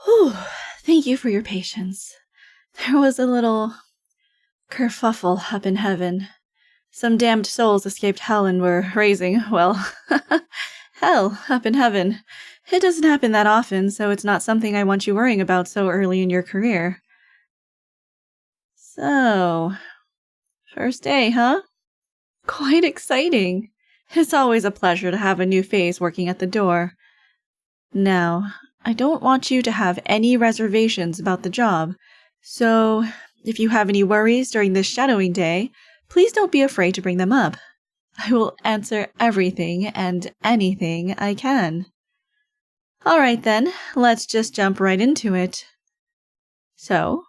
Whew, thank you for your patience. There was a little kerfuffle up in heaven. Some damned souls escaped hell and were raising, well, hell up in heaven. It doesn't happen that often, so it's not something I want you worrying about so early in your career. So, first day, huh? Quite exciting. It's always a pleasure to have a new face working at the door. Now, I don't want you to have any reservations about the job, so if you have any worries during this shadowing day, please don't be afraid to bring them up. I will answer everything and anything I can. Alright then, let's just jump right into it. So,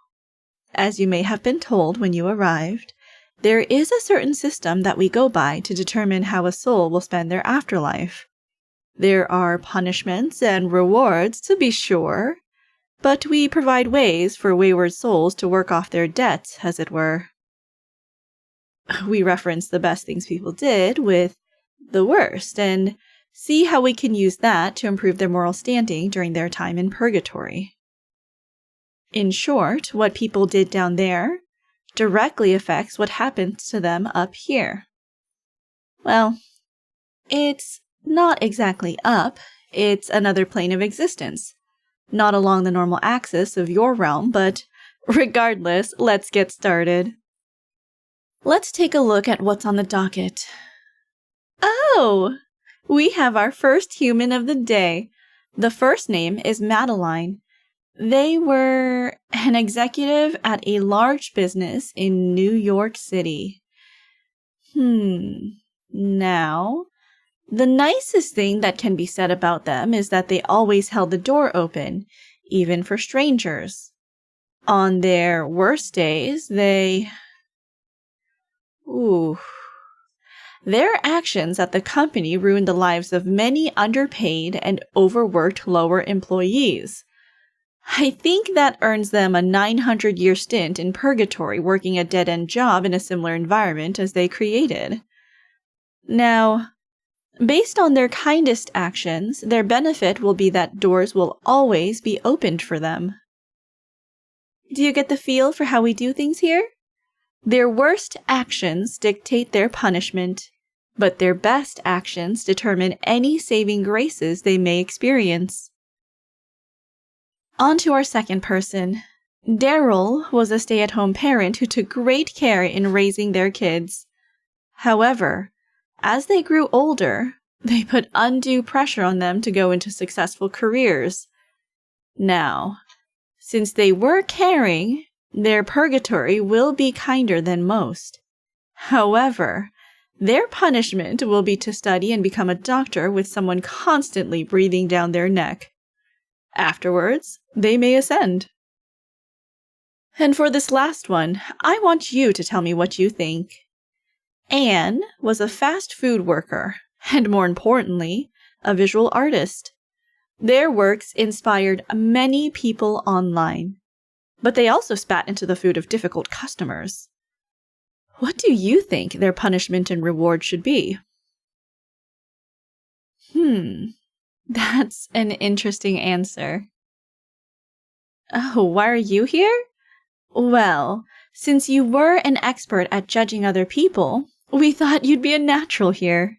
as you may have been told when you arrived, there is a certain system that we go by to determine how a soul will spend their afterlife. There are punishments and rewards, to be sure, but we provide ways for wayward souls to work off their debts, as it were. We reference the best things people did with the worst, and see how we can use that to improve their moral standing during their time in purgatory. In short, what people did down there directly affects what happens to them up here. Well, it's not exactly up, it's another plane of existence. Not along the normal axis of your realm, but regardless, let's get started. Let's take a look at what's on the docket. Oh! We have our first human of the day. The first name is Madeline. They were an executive at a large business in New York City. Now, the nicest thing that can be said about them is that they always held the door open, even for strangers. On their worst days, their actions at the company ruined the lives of many underpaid and overworked lower employees. I think that earns them a 900-year stint in purgatory working a dead-end job in a similar environment as they created. Now, based on their kindest actions, their benefit will be that doors will always be opened for them. Do you get the feel for how we do things here? Their worst actions dictate their punishment, but their best actions determine any saving graces they may experience. On to our second person. Daryl was a stay-at-home parent who took great care in raising their kids. However, as they grew older, they put undue pressure on them to go into successful careers. Now, since they were caring, their purgatory will be kinder than most. However, their punishment will be to study and become a doctor with someone constantly breathing down their neck. Afterwards, they may ascend. And for this last one, I want you to tell me what you think. Anne was a fast food worker, and more importantly, a visual artist. Their works inspired many people online, but they also spat into the food of difficult customers. What do you think their punishment and reward should be? That's an interesting answer. Oh, why are you here? Well, since you were an expert at judging other people, we thought you'd be a natural here.